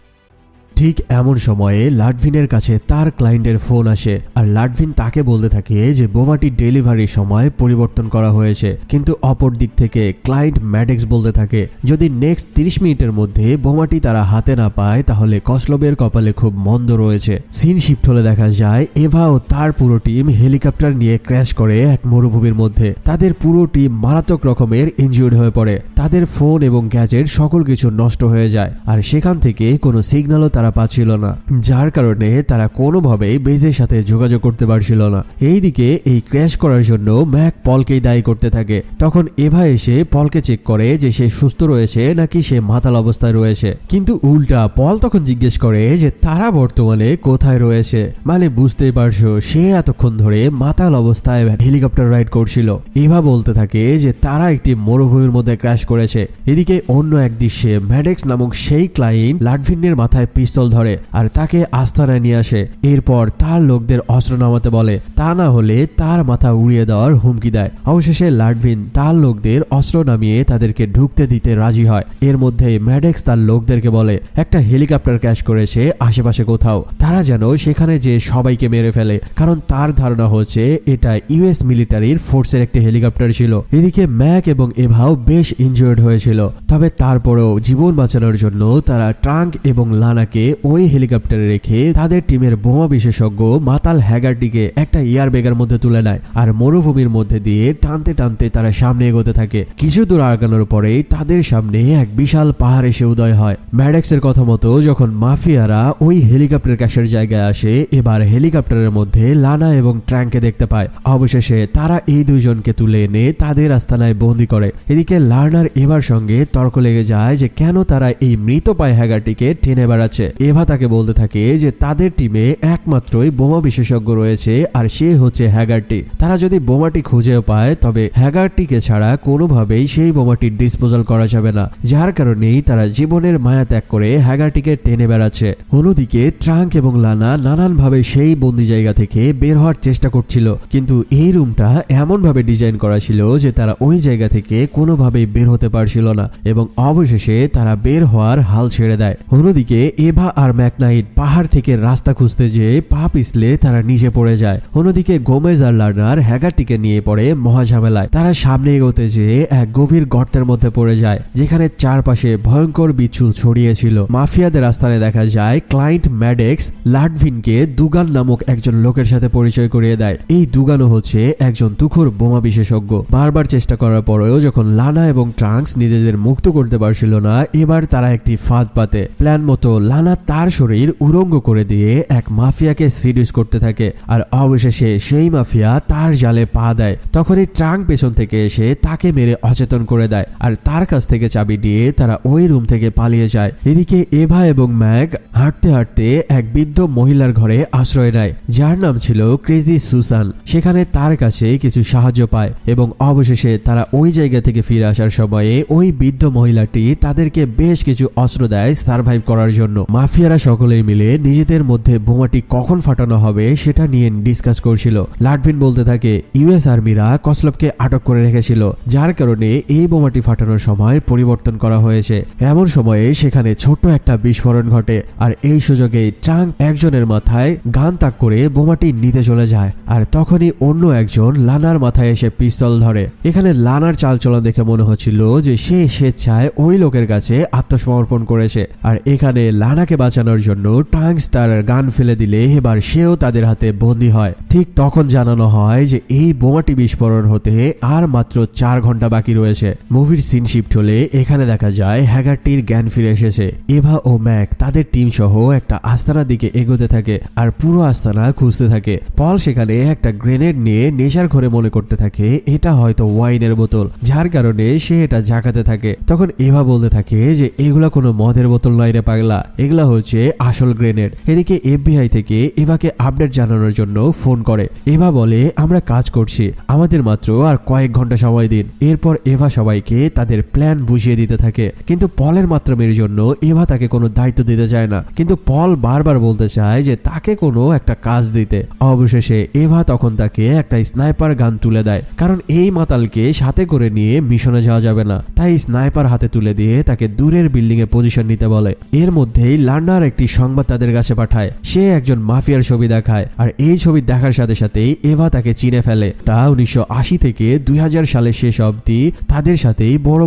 ঠিক এমন সময়ে লাডভিনের কাছে তার ক্লায়েন্টের ফোন আসে আর লাডভিন তাকে বলতে থাকে যে বোমাটি ডেলিভারির সময় পরিবর্তন করা হয়েছে, কিন্তু অপর দিক থেকে ক্লায়েন্ট ম্যাডেক্স বলতে থাকে যদি নেক্সট 30 মিনিটের মধ্যে বোমাটি তারা হাতে না পায় তাহলে কসলোভের কপালে খুব মন্দ রয়েছে। সিন শিফট হলে দেখা যায় এভা ও তার পুরো টিম হেলিকপ্টার নিয়ে ক্র্যাশ করে এক মরুভূমির মধ্যে। তাদের পুরো টিম মারাত্মক রকমের ইনজিউর্ড হয়ে পড়ে, তাদের ফোন এবং গ্যাজেট সকল কিছু নষ্ট হয়ে যায় আর সেখান থেকে কোনো সিগন্যালও তারা পাচ্ছিল না, যার কারণে তারা কোনোভাবেই বেজের সাথে যোগাযোগ করতে পারছিল না। এইদিকে এই ক্র্যাশ করার জন্য ম্যাক পলকেই দায়ী করতে থাকে। তখন এভা এসে পলকে চেক করে যে সে সুস্থ রয়েছে নাকি সে মাতাল অবস্থায় রয়েছে, কিন্তু উল্টা পল তখন জিজ্ঞেস করে যে তারা বর্তমানে কোথায় রয়েছে। মানে বুঝতেই পারছো সে এতক্ষণ ধরে মাতাল অবস্থায় হেলিকপ্টার রাইড করছিল। এভা বলতে থাকে যে তারা একটি মরুভূমির মধ্যে ক্র্যাশ করেছে। এদিকে অন্য এক দৃশ্যে ম্যাডেক্স নামক সেই ক্লায়েন্ট লাডভিনের মাথায় পিস্তল ধরে আর তাকে আস্তানায় নিয়ে আসে। এরপর তার লোকদের অস্ত্র নামাতে বলে, তা না হলে তার মাথা উড়িয়ে দেওয়ার হুমকি দেয়। অবশেষে লাডভিন তার লোকদের অস্ত্র নামিয়ে তাদেরকে ঢুকতে দিতে রাজি হয়। এর মধ্যে ম্যাডেক্স তার লোকদেরকে বলে একটা হেলিকপ্টার ক্র্যাশ করেছে আশেপাশে কোথাও, তারা যেন সেখানে যে সবাইকে মেরে ফেলে, কারণ তার ধারণা হচ্ছে এটা ইউএস মিলিটারির ফোর্সের একটি হেলিকপ্টার ছিল। এদিকে ম্যাক এবং এভাও বেশ ইনজুর্ড হয়েছিল, তবে তারপরেও জীবন বাঁচানোর জন্য তারা ট্রাঙ্ক এবং লানাকে ওই হেলিকপ্টারে রেখে তাদের টিমের বোমা বিশেষজ্ঞ মাতাল হ্যাগারটিকে একটা এয়ারব্যাগের মধ্যে তুলে নেয় আর মরুভূমির মধ্যে দিয়ে টানতে টানতে তারা সামনে এগোতে থাকে। কিছু দূর আগানোর পরেই তাদের সামনে এক বিশাল পাহাড় এসে উদয় হয়। ম্যাডেক্সের কথা মতো যখন মাফিয়ারা ওই হেলিকপ্টার ক্র্যাশের জায়গায় আসে, এবার হেলিকপ্টারের মধ্যে লানা এবং ট্রাঙ্ককে দেখতে পায়। অবশেষে তারা এই দুইজনকে তুলে এনে তাদের আস্তানায় বন্দি করে। এদিকে লার্নার এবার সঙ্গে তর্ক লেগে যায় যে কেন তারা এই মৃত পায় হ্যাগারটিকে টেনে বেড়াচ্ছে। এভা তাকে বলতে থাকে যে তাদের টিমে একমাত্রই বোমা বিশেষজ্ঞ রয়েছে আর সে হচ্ছে হ্যাগারটি। তারা যদি বোমাটি খুঁজেও পায় তবে হ্যাগারটিকে ছাড়া কোনোভাবেই সেই বোমাটি ডিসপোজাল করা যাবে না, যার কারণেই তারা জীবনের মায়া ত্যাগ করে হ্যাগারটিকে টেনে বেড়াচ্ছে। অন্যদিকে ট্রাঙ্ক এবং লানা নানানভাবে সেই বন্দি জায়গা থেকে বের হওয়ার চেষ্টা করছিল, কিন্তু এই রুমটা এমনভাবে ডিজাইন করা ছিল যে তারা ওই জায়গা থেকে কোনোভাবেই বের হতে পারছিল না এবং অবশেষে তারা বের হওয়ার হাল ছেড়ে দেয়। অন্যদিকে এভা আর ম্যাকনাইট পাহাড় থেকে রাস্তা খুঁজতে যেয়ে পা পিছলে তারা নিচে পড়ে যায়। অন্যদিকে গোমেজ আর লার্নার হ্যাগারটিকে নিয়ে পড়ে মহাঝামেলায়। তারা সামনে এগোতে যেয়ে এক গভীর গর্তের মধ্যে পড়ে যায় যেখানে চারপাশে ভয়ঙ্কর বিচ্ছু ছড়িয়েছিল। মাফিয়াদের আস্তানে দেখা যায় ক্লায়েন্ট ম্যাডেক্স লাডভিনকে দুগান নামক একজন লোকের সাথে পরিচয় করিয়ে দেয়। এই দুগানও হচ্ছে একজন তুখোর বোমা বিশেষজ্ঞ। বারবার চেষ্টা করার পরেও যখন লানা এবং ট্রাঙ্কস নিজেদের মুক্ত করতে পারছিল না, এবার তারা একটি ফাঁদ পাতে। প্ল্যান মতো লানা তার শরীর উলঙ্গ করে দিয়ে এক মাফিয়াকে সিডিউস করতে থাকে আর অবশেষে সেই মাফিয়া তার জালে পা দেয়। তখনই ট্রাঙ্ক পেছন থেকে এসে তাকে মেরে অচেতন করে দেয় আর তার কাছ থেকে চাবি নিয়ে তারা ওই রুম থেকে পালিয়ে যায়। এদিকে এভা এবং ম্যাক হাঁটতে হাঁটতে এক বৃদ্ধ মহিলার ঘরে আশ্রয় নেয় যার নাম ছিল ক্রেজি সুসান। সেখানে তার কাছে কিছু সাহায্য পায় এবং অবশেষে তারা ওই জায়গা থেকে ফিরে আসার সময়ে ওই বৃদ্ধ মহিলাটি তাদেরকে বেশ কিছু অস্ত্র দেয় সার্ভাইভ করার জন্য। মাফিয়ারা সকলেই মিলে নিজেদের মধ্যে বোমাটি কখন ফাটানো হবে সেটা নিয়ে ডিসকাস করছিল। লাডভিন বলতে থাকে ইউএস আর্মিরা কসলভকে আটক করে রেখেছিল, যার কারণে এই বোমাটি ফাটানোর সময় পরিবর্তন করা হয়েছে। এমন সময়ে সেখানে ছোট্ট একটা বিস্ফোরণ ঘটে আর এই সুযোগে ট্রাঙ্ক একজনের মাথায় গান তাক করে বোমাটি নিতে চলে যায় আর তখনই অন্য একজন লানার মাথায় এসে পিস্তল ধরে। এখানে লানার চালচলন দেখে মনে হচ্ছিল যে সে স্বেচ্ছায় ওই লোকের কাছে আত্মসমর্পণ করেছে আর এখানে লানা লানাকে বাঁচানোর জন্য ট্রাঙ্কস তার গান ফেলে দিলে এবার সেও তাদের হাতে বন্দী হয়। ঠিক তখন জানানো হয় যে এই বোমাটি বিস্ফোরণ হতে আর মাত্র 4 ঘন্টা বাকি রয়েছে। মুভির সিন শিফট হলে এখানে দেখা যায় হ্যাগারটির জ্ঞান ফিরে এসেছে। এভা ও ম্যাক তাদের টিম সহ একটা আস্তানার দিকে এগোতে থাকে আর পুরো আস্তানা খুঁজতে থাকে। পল সেখানে একটা গ্রেনেড নিয়ে নেশার ঘরে মনে করতে থাকে এটা হয়তো ওয়াইনের বোতল, যার কারণে সে এটা ঝাঁকাতে থাকে। তখন এভা বলতে থাকে যে এগুলা কোনো মদের বোতল নয় রে পাগলা, এগুলা হচ্ছে আসল গ্রেনেড। এদিকে FBI থেকে এভাকে আপডেট জানানোর জন্য ফোন করে। এভা বলে আমরা কাজ করছি, আমাদের মাত্র আর কয়েক ঘন্টা সময় দিন। এরপর এভা সবাইকে তাদের প্ল্যান বুঝিয়ে দিতে থাকে, কিন্তু পলের মাত্রামের জন্য এভা তাকে কোনো দায়িত্ব দিতে চায় না। কিন্তু পল বারবার বলতে চায় যে তাকে কোনো একটা কাজ দিতে। অবশেষে এভা তখন তাকে একটা স্নাইপার গান তুলে দেয়, কারণ এই মাতালকে সাথে করে নিয়ে মিশনে যাওয়া যাবে না। তাই স্নাইপার হাতে তুলে দিয়ে তাকে দূরের বিল্ডিং এ পজিশন নিতে বলে। এর মধ্যেই লান্ডার একটি সংবাদ তাদের কাছে পাঠায়। সে একজন মাফিয়ার ছবি দেখায়, আর এই ছবি দেখার সাথে সাথেই এভা তাকে চিনে ফেলে। তা 1980 থেকে 2000 সালের শেষ অবধি তাদের সাথেই বড়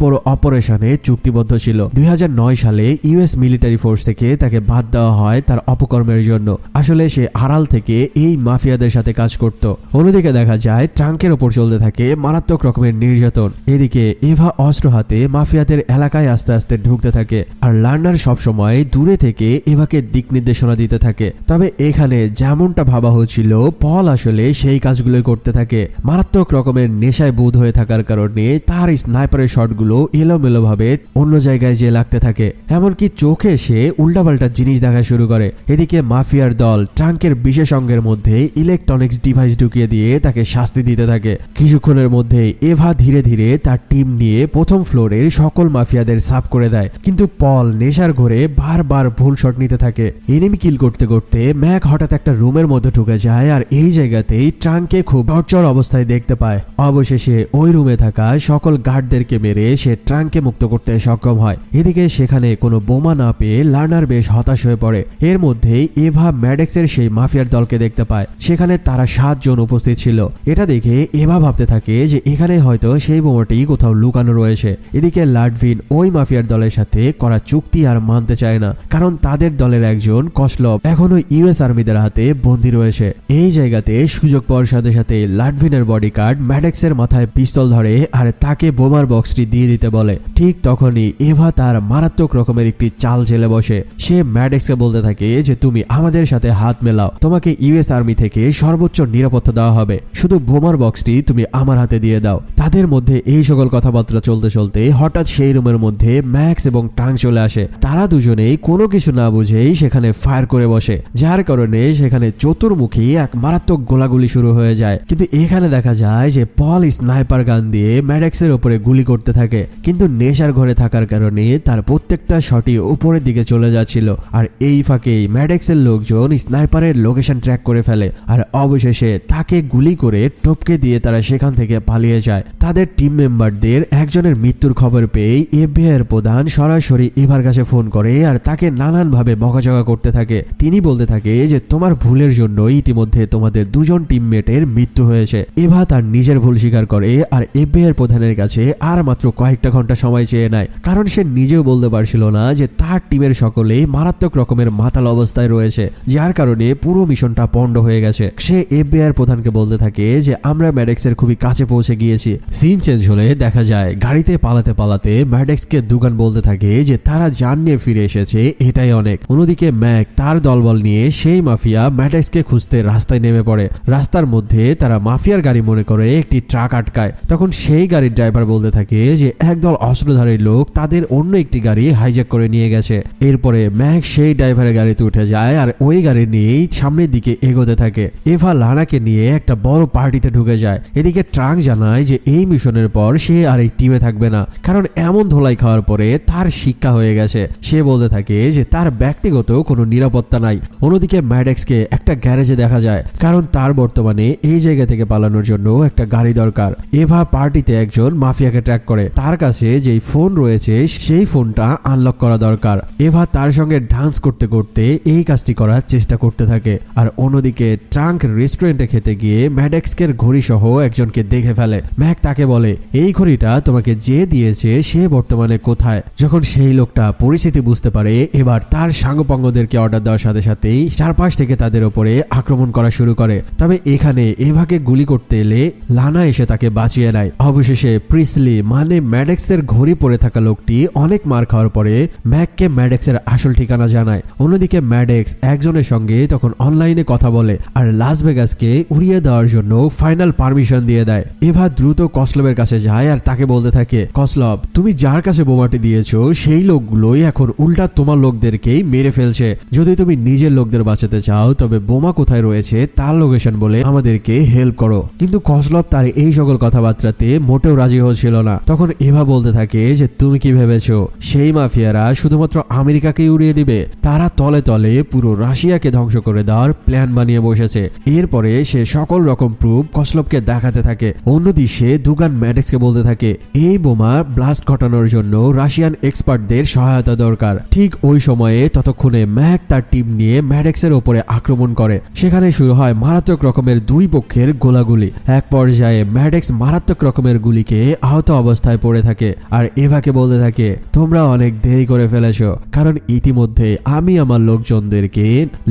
বড় অপারেশনে চুক্তিবদ্ধ ছিল। 2009 সালে US মিলিটারি ফোর্স থেকে তাকে বাদ দেওয়া হয় তার অপকর্মের জন্য। আসলে সে আড়াল থেকে এই মাফিয়াদের সাথে কাজ করত। অন্যদিকে দেখা যায় ট্রাঙ্কের ওপর চলতে থাকে মারাত্মক রকমের নির্যাতন। এদিকে এভা অস্ত্র হাতে মাফিয়াদের এলাকায় আস্তে আস্তে ঢুকতে থাকে, আর লার্নার সবসময় দূরে থেকে এভাকে দিক নির্দেশনা দিতে থাকে। তবে এখানে যেমনটা ভাবা হচ্ছিল, পল আসলে সেই কাজগুলো করতে থাকে। মারাত্মক রকমের নেশায় বুধ হয়ে থাকার কারণে তার স্নাইপারের শটগুলো এলোমেলো ভাবে অন্য জায়গায় যে লাগতে থাকে, এমনকি চোখে সে উল্টাপাল্টা জিনিস দেখা শুরু করে। এদিকে মাফিয়ার দল ট্রাঙ্কের বিশেষ অঙ্গের মধ্যে ইলেকট্রনিক্স ডিভাইস ঢুকিয়ে দিয়ে তাকে শাস্তি দিতে থাকে। কিছুক্ষণের মধ্যে এভা ধীরে ধীরে তার টিম নিয়ে প্রথম ফ্লোরের সকল মাফিয়াদের সাফ করে দেয়, কিন্তু পল নেশার ঘরে বারবার ভুল শট নিতে থাকে। এনিমি কিল করতে করতে ম্যাক হঠাৎ একটা রুমের মধ্যে ঢুকে যায়, আর এই জায়গাতেই ট্রাঙ্ককে খুব টর্চার অবস্থায় দেখতে পায়। অবশেষে ওই রুমে থাকা সকল গার্ডদেরকে মেরে সে ট্রাঙ্ককে মুক্ত করতে সক্ষম হয়। এদিকে সেখানে কোনো বোমা না পেয়ে লার্নার বেশ হতাশ হয়ে পড়ে। এর মধ্যেই এভা ম্যাডেক্সের সেই মাফিয়ার দলকে দেখতে পায়। সেখানে তারা 7 জন উপস্থিত ছিল। এটা দেখে এভা ভাবতে থাকে যে এখানে হয়তো সেই বোমাটি কোথাও লুকানো রয়েছে। এদিকে লাডভিন ওই মাফিয়ার দলের সাথে করা চুক্তি আর মানতে চায় না, কারণ তাদের দলের একজন কসলভ এখনো US আর্মিদের হাতে বন্দী রয়েছে। এই জায়গাতে সুযোগ পাওয়ার সাথে সাথে লাডভিনের বডিগার্ড ম্যাডেক্সের মাথায় পিস্তল ধরে আর তাকে বোমার বক্সটি দিয়ে দিতে বলে। ঠিক তখনই এভা তার মারাত্মক রকমের একটি চাল চেলে বসে। সে ম্যাডেক্সকে বলতে থাকে যে তুমি আমাদের সাথে হাত মেলাও, তোমাকে US আর্মি থেকে সর্বোচ্চ নিরাপত্তা দেওয়া হবে, শুধু বোমার বক্সটি তুমি আমার হাতে দিয়ে দাও। তাদের মধ্যে এই সকল কথাবার্তা চলতে চলতে হঠাৎ সেই রুমের মধ্যে ম্যাক্স এবং ট্রাঙ্ক চলে আসে। তারা দুজনেই কোনো কিছু না বুঝেই সেখানে ফায়ার করে বসে, যার কারণে সেখানে চতুর্মুখী এক মারাত্মক গোলাগুলি শুরু হয়ে যায়। কিন্তু এখানে দেখা যায় যে পল স্নাইপার গান দিয়ে ম্যাডেক্সের উপরে গুলি করতে থাকে, কিন্তু নেশার ঘরে থাকার কারণে তার প্রত্যেকটা শটই উপরের দিকে চলে যাচ্ছিল। আর এই ফাঁকেই ম্যাডেক্সের লোকজন স্নাইপারের লোকেশন ট্র্যাক করে ফেলে, আর অবশেষে তাকে গুলি করে টপকে দিয়ে তারা সেখান থেকে পালিয়ে যায়। তাদের টিম মেম্বারদের একজনের মৃত্যুর খবর পেয়ে FBI এর প্রধান সরাসরি এভার কাছে ফোন করে আর তাকে নানানভাবে বকাঝকা করতে থাকে। তিনি বলতে থাকে যে তোমার ভুলের জন্য ইতিমধ্যে তোমাদের 2 জন টিমমেটের মৃত্যু হয়েছে। এভা তার নিজের ভুল স্বীকার করে আর FBI এর প্রধানের কাছে আর মাত্র কয়েকটা ঘন্টা সময় চেয়ে নেয়, কারণ সে নিজেও বলতে পারছিল না যে তার টিমের সকলে মারাত্মক রকমের মাতাল অবস্থায় রয়েছে, যার কারণে পুরো মিশনটা পণ্ড হয়ে গেছে। সে FBI এর প্রধানকে বলতে থাকে যে আমরা ম্যাডেক্সের খুবই কাছে পৌঁছে গিয়েছি। সিন চেঞ্জ হলে দেখা যায় গাড়িতে পালাতে পালাতে ম্যাডেক্সকে দুগান বলতে থাকে যে তারা জান নিয়ে ফিরে এসেছে, এটাই অনেক। অন্যদিকে ম্যাক তার দলবল নিয়ে সেই মাফিয়া ম্যাডেক্সকে খুঁজতে রাস্তায় নেমে পড়ে। রাস্তার মধ্যে তারা মাফিয়ার গাড়ি মনে করে একটি ট্রাক আটকায়। তখন সেই গাড়ির ড্রাইভার বলতে থাকে যে একদল অস্ত্রধারী লোক তাদের অন্য একটি গাড়ি হাইজ্যাক করে নিয়ে গেছে। এরপরে ম্যাক সেই ড্রাইভারের গাড়িতে উঠে যায় আর ওই গাড়ি নিয়েই সামনের দিকে এগোতে থাকে। এভা লানাকে নিয়ে একটা বড় পার্টিতে ঢুকে যায়। এদিকে ট্রাঙ্ক জানায় যে এই মিশনের পর সে আর এই টিমে থাকবে না, কারণ এমন ধোলাই খাওয়ার পরে তার শিক্ষা হয়ে গেছে। সে বলতে থাকে যে তার ব্যক্তিগত কোনো নিরাপত্তা নাই। অন্যদিকে ম্যাডেক্সকে একটা গ্যারেজে দেখা যায়, কারণ তার বর্তমানে এই জায়গা থেকে পালানোর জন্য একটা গাড়ি দরকার। এভা পার্টিতে একজন মাফিয়াকে ট্র্যাক করে, তার কাছে যেই ফোন রয়েছে সেই ফোনটা আনলক করা দরকার। এভা তার সঙ্গে ডান্স করতে করতে এই কাজটি করার চেষ্টা করতে থাকে। আর অন্যদিকে ট্রাঙ্ক রেস্টুরেন্টে খেতে গিয়ে ম্যাডেক্সকের ঘড়ি সহ একজনকে দেখে ফেলে। ম্যাক তাকে বলে এই ঘড়িটা তোমাকে যে দিয়েছে সে বর্তমানে কোথায়। যখন সেই লোকটা পরিস্থিতি বুঝতে পারে এবার তার সাঙ্গপাঙ্গদেরকে অর্ডার দেওয়ার সাথে সাথেই চারপাশ থেকে তাদের উপরে আক্রমণ করা শুরু করে। তবে এখানে এভাকে গুলি করতে এলে লানা এসে তাকে বাঁচিয়ে নেয়। অবশেষে প্রিসলি মানে ম্যাডেক্সের ঘড়ি পরে থাকা লোকটি অনেক মার খাওয়ার পরে ম্যাককে ম্যাডেক্সের আসল ঠিকানা জানায়। অন্যদিকে ম্যাডেক্স একজনের সঙ্গে তখন অনলাইনে কথা বলে আর লাস ভেগাসকে উড়িয়ে দেওয়ার জন্য ফাইনাল পারমিশন দিয়ে দেয়। এভা দ্রুত কসলবের কাছে যায় আর তাকে বলতে থাকে, কসলব তুমি যার কাছে বোমাটি দিয়েছো সেই লোকগুলোই এখন উল্টা তোমার লোকদেরকেই মেরে ফেলছে। যদি তুমি নিজের লোকদের বাঁচাতে চাও তবে বোমা কোথায় রয়েছে তার লোকেশন বলে আমাদেরকে হেল্প করো। কিন্তু কসলব তার এই সকল কথাবার্তাতে মোটেও রাজি হচ্ছিল না। তখন এভা বলতে থাকে যে তুমি কি ভেবেছো সেই মাফিয়ারা শুধুমাত্র আমেরিকাকেই উড়িয়ে দিবে? তারা তলে তলে পুরো রাশিয়াকে ধ্বংস করে দেওয়ার প্ল্যান বানিয়ে বসেছে। এরপরে সে সকল রকম প্রুফ কসলবকে দেখাতে থাকে। অন্যদিকে দুগান ম্যাডেক্সকে বলতে থাকে এই বোমা ব্লাস্ট ঘটানোর জন্য রাশিয়ান এক্সপার্টদের সহায়তা দরকার। ঠিক ওই সময়ে ততক্ষণে ম্যাক তার টিম নিয়ে ম্যাডেক্সের উপরে আক্রমণ করে। সেখানে শুরু হয় মারাত্মক রকমের দুই পক্ষের গোলাগুলি। এক পর্যায়ে ম্যাডেক্স মারাত্মক রকমের গুলিকে আহত অবস্থায় পড়ে থাকে আর এভাকে বলতে থাকে তোমরা অনেক দেরি করে ফেলেছো, কারণ ইতিমধ্যে আমি আমার লোকজনদেরকে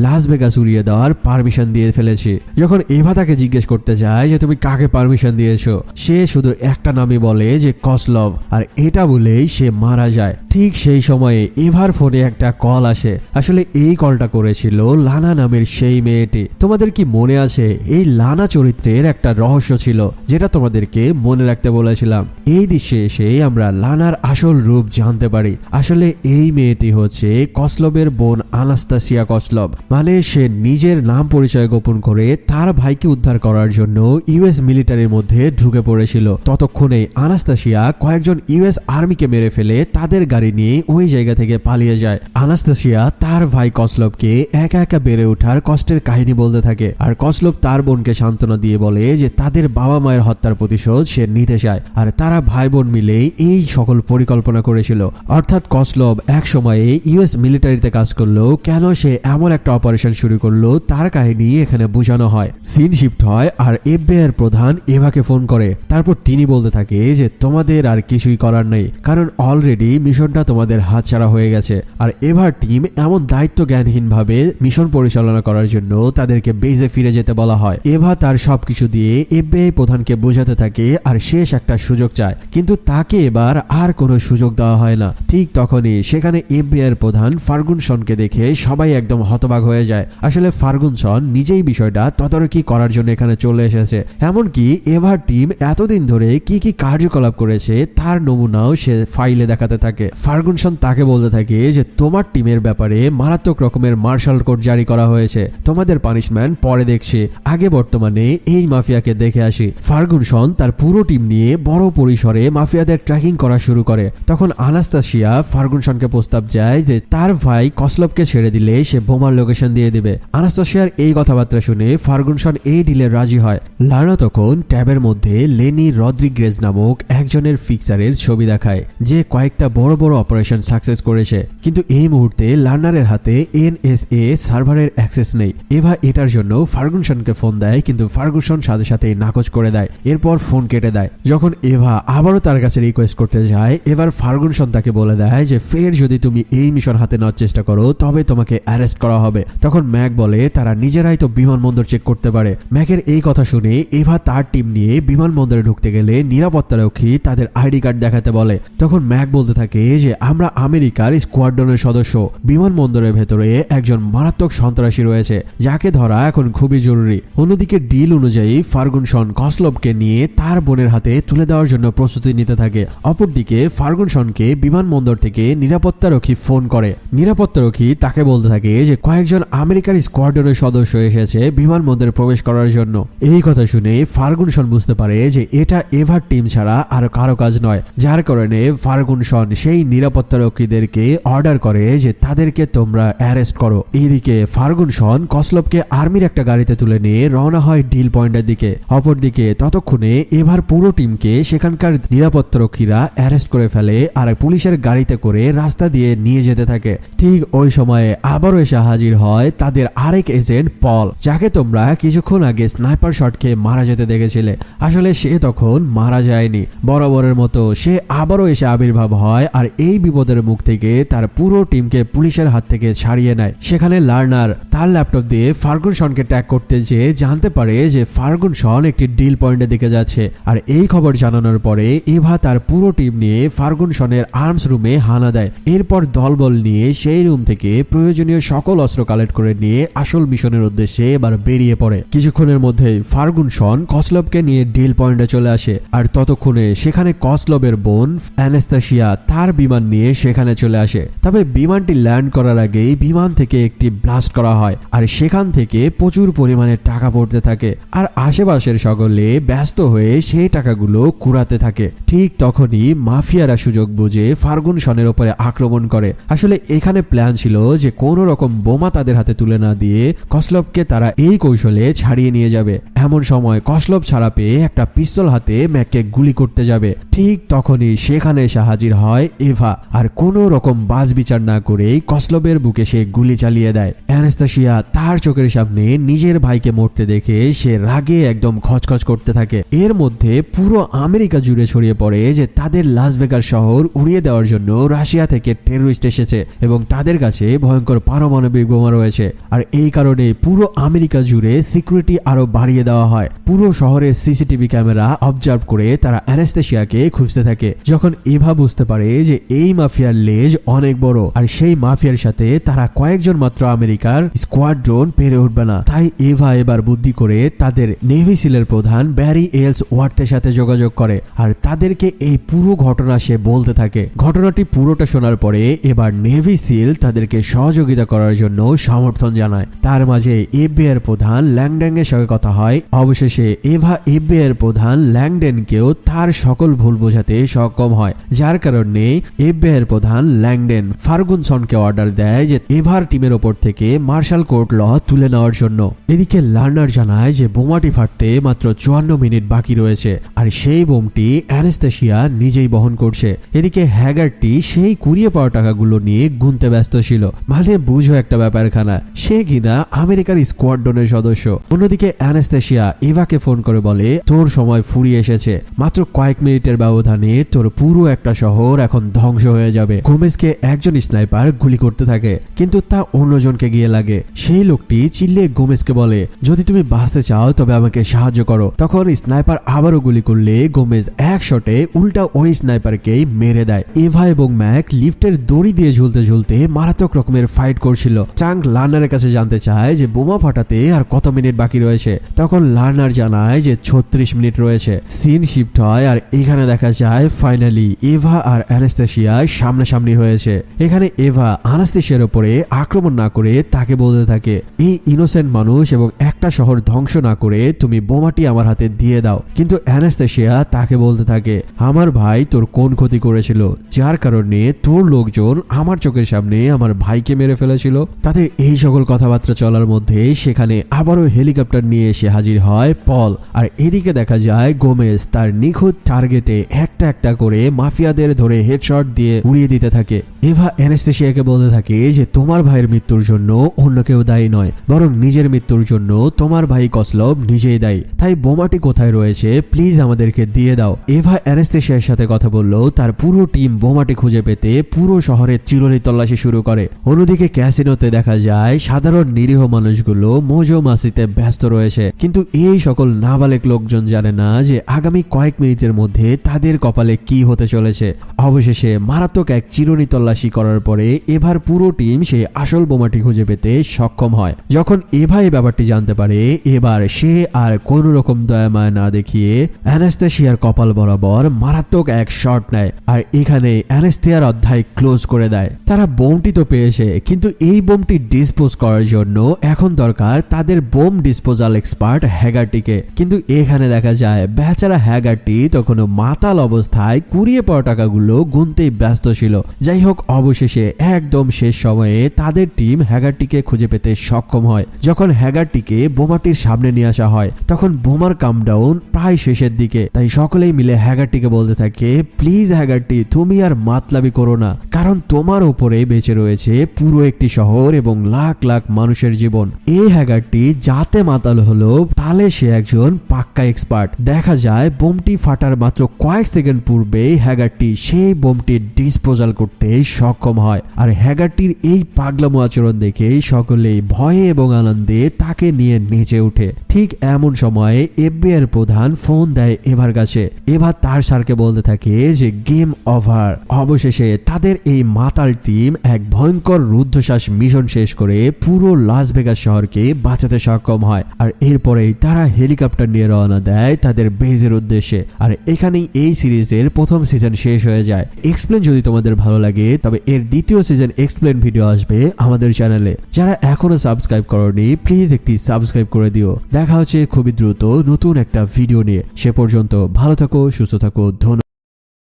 লাস ভেগাস উড়িয়ে দেওয়ার পারমিশন দিয়ে ফেলেছি। যখন এভা তাকে জিজ্ঞেস করতে যায় যে তুমি কাকে পারমিশন দিয়েছো, সে শুধু একটা নামই বলে যে কসলভ, আর এটা বলেই সে মারা যায়। ঠিক সেই সময়ে এভার ফোনে একটা কল আসে। আসলে এই কলটা করেছিল লানা নামের সেই মেয়েটি। তোমাদের কি মনে আছে এই লানা চরিত্রের একটা রহস্য ছিল যেটা তোমাদেরকে মনে রাখতে বলেছিলাম? এই দৃশ্যে এসে আমরা লানার আসল রূপ জানতে পারি। আসলে এই মেয়েটি হচ্ছে কসলবের বোন আনাস্তাসিয়া কসলব। মানে সে নিজের নাম পরিচয় গোপন করে তার ভাইকে উদ্ধার করার জন্য ইউএস মিলিটারির মধ্যে ঢুকে পড়েছিল। ততক্ষণে আনাস্তাসিয়া কয়েকজন ইউএস আর্মিকে মেরে ফেলে তাদের গাড়ি নিয়ে ওই জায়গা থেকে পালিয়ে যায়। আনাস্তাসিয়া তার ভাই কসলবকে একা একা বেড়ে ওঠার কষ্টের কাহিনী বলতে থাকে আর কসলব তার বোনকে সান্ত্বনা দিয়ে বলে যে তাদের বাবা মায়ের হত্যার প্রতিশোধ সে নিতে চায় আর তারা ভাই বোন মিলে এই সকল পরিকল্পনা করেছিল। অর্থাৎ কসলব এক সময়ে ইউএস মিলিটারিতে কাজ করলো, কেন সে এমন একটা অপারেশন শুরু করলো তার কাহিনী এখানে বোঝানো হয়। সিন শিফট হয় আর এফবিআই এর প্রধান এভাকে ফোন করে। তারপর তিনি বলতে থাকে যে তোমাদের আর কিছুই করার নেই, কারণ অলরেডি মিশনটা তোমাদের হাতছাড়া হয়ে গেছে। আর এভার টিম এমন দায়িত্ব জ্ঞানহীন ভাবে মিশন পরিচালনা করার জন্য তাদেরকে বেজে ফিরে যেতে বলা হয়। এভা তার সবকিছু দিয়ে এফবিআই প্রধানকে বোঝাতে থাকে আর শেষ একটা সুযোগ চায়, কিন্তু তাকে এবার আর কোনো সুযোগ দেওয়া হয় না। ঠিক তখনই সেখানে এফবিআই এর প্রধান ফার্গুনসনকে দেখে সবাই একদম হতবাক হয়ে যায়। আসলে ফার্গুনসন নিজেই বিষয়টা তদারকি করার জন্য এখানে চলে এসেছে। এমনকি এভার টিম এতদিন ধরে কি কি কার্যকলাপ করেছে তার নমুনাও সে ফাইলে দেখাতে থাকে। ফার্গুনসন তাকে বলতে থাকে যে তোমার টিমের ব্যাপারে মারাত্মক রকমের মার্শাল কোড জারি করা হয়েছে, তোমাদের পানিশমেন্ট পরে দেখছি, আগে বর্তমানে এই মাফিয়াকে দেখে আসি। ফার্গুনসন তার পুরো টিম নিয়ে বড় পরিসরে মাফিয়াদের ট্র্যাকিং করা শুরু করে। তখন আনাস্তাসিয়া ফার্গুনসনকে প্রস্তাব যায় যে তার ভাই কসলবকে ছেড়ে দিলে সে বোমার লোকেশন দিয়ে দিবে। আনাস্তাসিয়ার এই কথাবার্তা শুনে ফার্গুনসন এই ডিলে রাজি হয়। লানা তখন ট্যাবের মধ্যে লেনি রদ্রিগেজ নামক একজনের ফিক্সারের ছবি দেখায় যে কয়েকটা বড় বড় অপারেশন সাকসেস করেছে, কিন্তু এই মুহূর্তে লার্নারের হাতে এনএসএ সার্ভারের অ্যাক্সেস নেই। এভা এটার জন্য ফার্গুনসনকে ফোন দেয়, কিন্তু ফার্গুনসন সাথে সাথে নাকচ করে দেয়। এরপর ফোন কেটে দেয়। যখন এভা আবারও তার কাছে রিকোয়েস্ট করতে যায়, এবার ফার্গুনসন তাকে বলে দেয় যে ফের যদি তুমি এই মিশন হাতে নেওয়ার চেষ্টা করো তবে তোমাকে অ্যারেস্ট করা হবে। তখন ম্যাক বলে তারা নিজেরাই তো বিমানবন্দর চেক করতে পারে। ম্যাকের এই কথা শুনে এভা তার টিম নিয়ে বিমানবন্দরে ঢুকতে গেলে নিরাপত্তারক্ষী তাদের আইডি কার্ড দেখাতে বলে। তখন ম্যাক বলতে থাকে যে আমরা আমেরিকার স্কোয়াড্রনের সদস্য, বিমানবন্দরের ভেতরে একজন মারাত্মক সন্ত্রাসী রয়েছে যাকে ধরা এখন খুবই জরুরি। অন্যদিকে ডিল অনুযায়ী ফার্গুনসন কসলবকে নিয়ে তার বোনের হাতে তুলে দেওয়ার জন্য প্রস্তুতি নিতে থাকে। অপরদিকে ফার্গুনসনকে বিমানবন্দর থেকে নিরাপত্তারক্ষী ফোন করে। নিরাপত্তারক্ষী তাকে বলতে থাকে যে কয়েকজন আমেরিকার স্কোয়াড্রনের সদস্য এসেছে বিমানবন্দরে প্রবেশ করার জন্য। এই কথা শুনে ফার্গুনসন বুঝতে পারে যে এটা এভার টিম ছাড়া আর কারো কাজ নয়, যার কারণে ফার্গুনসন সেই নিরাপত্তারক্ষীদেরকে অর্ডার করে যে তাদেরকে তোমরা অ্যারেস্ট করো। এদিকে ফার্গুনসন কসলবকে আর্মির একটা গাড়িতে তুলে নিয়ে রওনা হয় ডিল পয়েন্টের দিকে। অপরদিকে ততক্ষণে এভার পুরো টিমকে সেখানকার নিরাপত্তারক্ষীরা অ্যারেস্ট করে ফেলে আর পুলিশের গাড়িতে করে রাস্তা দিয়ে নিয়ে যেতে থাকে। ঠিক ওই সময়ে আবারও এসে হাজির হয় তাদের আরেক এজেন্ট পল, যাকে তোমরা কিছুক্ষণ আগে স্নাইপার শট খেয়ে মারা যেতে দেখেছিলে। আসলে সে তখন মারা যায়নি, বরাবরের মতো সে আবারও এসে আবির্ভাব হয় আর এই বিপদের মুখ থেকে তার পুরো টিমকে পুলিশের হাত থেকে ছাড়িয়ে নেয়। সেখানে লার্নার তার ল্যাপটপ দিয়ে ফার্গুসনকে ট্যাগ করতে যেয়ে জানতে পারে যে ফার্গুসন একটি ডিল পয়েন্টের দিকে যাচ্ছে। আর এই খবর জানানোর পরে এভা তার পুরো টিম নিয়ে ফার্গুসনের আর্মস রুমে হানা দেয়। এরপর দলবল নিয়ে সেই রুম থেকে প্রয়োজনীয় সকল অস্ত্র কালেক্ট করে নিয়ে আসল মিশনের উদ্দেশ্যে এবার বেরিয়ে পড়ে। কিছুক্ষণের মধ্যেই ফার্গুসন কসলভকে নিয়ে ডিল পয়েন্টে চলে আসে। আর ততক্ষণে সেখানে কসলভের বোন অ্যানাস্তাসিয়া তার বিমান নিয়ে সেখানে চলে আসে। তবে বিমানটি ল্যান্ড করার আগেই বিমান থেকে একটি ব্লাস্ট করা হয় আর সেখান থেকে প্রচুর পরিমাণে টাকা পড়তে থাকে। আর আশেপাশের সকলে ব্যস্ত হয়ে সেই টাকাগুলো কুড়াতে থাকে। ঠিক তখনই মাফিয়ারা সুযোগ বুঝে ফার্গুসনের উপরে আক্রমণ করে। আসলে এখানে প্ল্যান ছিল যে কোনো রকম বোমা তাদের হাতে তুলে না দিয়ে কসলভকে তারা এই কৌশলে ছাড়িয়ে নিয়ে যাবে। এমন সময় কসলভ ছাড়া পেয়ে একটা পিস্তল হাতে ম্যাককে গুলি করতে যাবে। ঠিক তখনই সেখানে এসে হাজির হয় এভা আর কোনো রকম বাজ বিচার না করেই কসলভের বুকে সে গুলি চালিয়ে দেয়। অ্যানাস্তাসিয়া তার চোখের সামনে নিজের ভাইকে মরতে দেখে সে রাগে একদম খচখচ করতে থাকে। এর মধ্যে পুরো আমেরিকা জুড়ে ছড়িয়ে পড়ে যে তাদের লাস ভেগাস শহর উড়িয়ে দেওয়ার জন্য রাশিয়া থেকে টেররিস্ট এসেছে এবং তাদের কাছে ভয়ঙ্কর পারমাণবিক বোমা রয়েছে। আর এই কারণে পুরো আমেরিকা জুড়ে সিকিউরিটি আরো বাড়িয়ে দেওয়া হয়। পুরো শহরের সিসিটিভি ক্যামেরা অবজার্ভ করে তারা অ্যানাস্তাসিয়াকে খুঁজতে থাকে। যখন এভা বুঝতে পারে যে এই মাফিয়ার লেজ অনেক বড় আর সেই মাফিয়ার সাথে তারা কয়েকজন মাত্র আমেরিকার স্কোয়াড্রন পেরে উঠবে না, তাই এভা এবার বুদ্ধি করে তাদের নেভি সিলের প্রধান ব্যারি এলস ওয়ার্থের সাথে যোগাযোগ করে আর তাদেরকে এই পুরো ঘটনা সে বলতে থাকে। ঘটনাটি পুরোটা শোনার পরে এবার নেভি সিল তাদেরকে সহযোগিতা করার জন্য সমর্থন জানায়। তার মাঝে এফবিআই প্রধান ল্যাংডেন এর সঙ্গে কথা হয়। অবশেষে এভা এফবিআই প্রধান ল্যাংডেনকেও তার সকল ভুল বোঝাতে সক্ষম হয়, যার কারণে এফবিআই প্রধান ল্যাংডেন ফার্গুসনকে অর্ডার দেয় যে এভার টিমের ওপর থেকে মার্শাল কোর্ট ল তুলে নেওয়ার জন্য। এদিকে লার্নার জানায় যে বোমাটি ফাটতে মাত্র 54 মিনিট বাকি রয়েছে আর সেই বোমটি অ্যানাস্তাসিয়া নিজেই বহন করছে। এদিকে হ্যাগারটি সেই কুড়িয়ে পাওয়া টাকাগুলো নিয়ে গুনতে ব্যস্ত ছিল। মানে বুঝো একটা ব্যাপারখানা, সে কিনা আমেরিকার স্কোয়াড্রনের সদস্য। অন্যদিকে অ্যানাস্তাসিয়া এভাকে ফোন করে বলে তোর সময় ফুরিয়ে এসেছে, মাত্র কয়েক মিনিটের ব্যবধানে তোর পুরো একটা শহর এখন ধ্বংস হয়ে যাবে। গোমেজকে একজন স্নাইপার গুলি করতে থাকে কিন্তু তা অন্যজনকে গিয়ে লাগে। সেই লোকটি চিল্লিয়ে গোমেজকে বলে যদি তুমি বাঁচতে চাও তবে আমাকে সাহায্য করো। তখন স্নাইপার আবারও গুলি করলে গোমেজ এক শটে উল্টা ওই স্নাইপারকেই মেরে দেয়। এভা এবং ম্যাক লিফটের দড়ি দিয়ে ঝুলতে ঝুলতে মারাত্মক রকমের ফাইট করছিল। চাং লার্নারের কাছে জানতে চায় যে বোমা ফাটাতে আর কত মিনিট বাকি রয়েছে। তখন লার্নার জানায় যে 36 মিনিট রয়েছে। সিন শিফট হয় আর এখানে দেখা যায় ফাইনালি এভা আর অ্যানাস্তাসিয়া সামনাসামনি হয়েছে। এখানে এভা অ্যানাস্তাসিয়ার উপরে আক্রমণ না করে তাকে বলতে থাকে এই ইনোসেন্ট মানুষ এবং একটা শহর ধ্বংস না করে তুমি বোমাটি আমার হাতে দিয়ে দাও। কিন্তু অ্যানাস্তাসিয়া তাকে বলতে থাকে আমার ভাই তোর কোন ক্ষতি করেছিল যার কারণে তোর লোকজন আমার চোখের সামনে আমার ভাইকে মেরে ফেলেছিল। তাদের এই সকল কথাবার্তা চলার মধ্যে সেখানে আবারও হেলিকপ্টার নিয়ে এসে হাজির হয় পল। আর এদিকে দেখা যায় গোমেজ তার নিখুঁত টার্গেটে একটা একটা করে মাফিয়াদের ধরে হেডশট দিয়ে উড়িয়ে দিতে থাকে। এভা অ্যানাস্তাসিয়াকে বলতে থাকে যে তোমার ভাইয়ের মৃত্যুর জন্য অন্য কেউ দায়ী নয়, বরং নিজের মৃত্যুর জন্য তোমার ভাই কসলভ নিজেই দায়ী। তাই বোমাটি কোথায় রয়েছে প্লিজ আমাদেরকে দিয়ে দাও। এভা অ্যানাস্তাসিয়ার সাথে কথা বললো তার পুরো টিম বোমাটি খুঁজে পেতে পুরো শহরে চিরুনি তল্লাশি শুরু করে। অন্যদিকে ক্যাসিনোতে দেখা যায় সাধারণ নিরীহ মানুষগুলো মজো মাসিতে ব্যস্ত রয়েছে, কিন্তু এই সকল নাবালেক লোকজন জানে না যে আগামী কয়েক মিনিটের মধ্যে তাদের কপালে কি হতে চলেছে। অবশেষে মারাত্মক এক চিরুনি তল্লাশি করার পরে এভার পুরো টিম সে আসল বোমাটি খুঁজে পেতে সক্ষম হয়। যখন এভা এই ব্যাপারটি জানতে পারে এবার সে আর কোন রকম দয়ামায়া না দেখিয়ে অ্যানাস্তাসিয়ার কপাল বরাবর মারাত্মক এক শট নেয় আর এখানে অ্যানাস্তাসিয়ার অধ্যায় ক্লোজ করে দেয়। তারা বোমটি তো পেয়েছে, কিন্তু এই বোমটি ডিসপোজ করার জন্য এখন দরকার তাদের বোম ডিসপোজাল এক্সপার্ট হ্যাগারটিকে। কিন্তু এখানে দেখা যায় বেচারা হ্যাগারটি তখনও মাতাল অবস্থায় কুড়িয়ে পাওয়া টাকাগুলো গুনতেই ব্যস্ত ছিল। যাই হোক অবশেষে একদম শেষ সময়ে তাদের টিম হ্যাগারটিকে খুঁজে পেতে সক্ষম হয়। যখন হ্যাগারটিকে বোমাটির সামনে নিয়ে আসা হয় তখন বোমার কামডাউন প্রায় শেষের দিকে। তাই সকলেই মিলে হ্যাগারটিকে বলতে থাকে প্লিজ হ্যাগারটি তুমি আর মাতলামি করো না, কারণ তোমার উপরে বেঁচে রয়েছে পুরো একটি শহর এবং লাখ লাখ মানুষের জীবন। এই হ্যাগারটি যাতে মাতাল হলো তাহলে সে একজন পাক্কা এক্সপার্ট। দেখা যায় বোমটি ফাটার মাত্র কয়েক সেকেন্ড পূর্বেই হ্যাগারটি সেই বোমটি ডিসপোজাল করতে সক্ষম হয়। আর হ্যাগারটির এই পাগলামো আচরণ দেখে সকলেই ভয়ে এবং আনন্দে তাকে নিয়ে নেচে ওঠে। ঠিক এমন সময়ে এফবিআই প্রধান ফোন দেয় এভার কাছে। এবার তার স্যারকে বলতে থাকে যে গেম ওভার। অবশেষে তাদের এই মাতাল টিম এক ভয়ঙ্কর রুদ্ধশ্বাস মিশন শেষ করে পুরো লাস ভেগাস শহরকে বাঁচাতে সক্ষম হয়। আর এরপরেই তারা হেলিকপ্টার নিয়ে রওনা দেয় তাদের বেজের উদ্দেশ্যে। আর এখানেই এই সিরিজের প্রথম সিজন শেষ হয়ে যায়। এক্সপ্লেন যদি তোমাদের ভালো লাগে তবে এর দ্বিতীয় সিজন এক্সপ্লেন ভিডিও আসবে আমাদের চ্যানেলে। যারা এখনো সাবস্ক্রাইব করোনি প্লিজ একটি সাবস্ক্রাইব করে দিও। দেখা হচ্ছে খুবই দ্রুত নতুন একটা ভিডিও নিয়ে। সে পর্যন্ত ভালো থাকো, সুস্থ থাকো, ধন্যবাদ।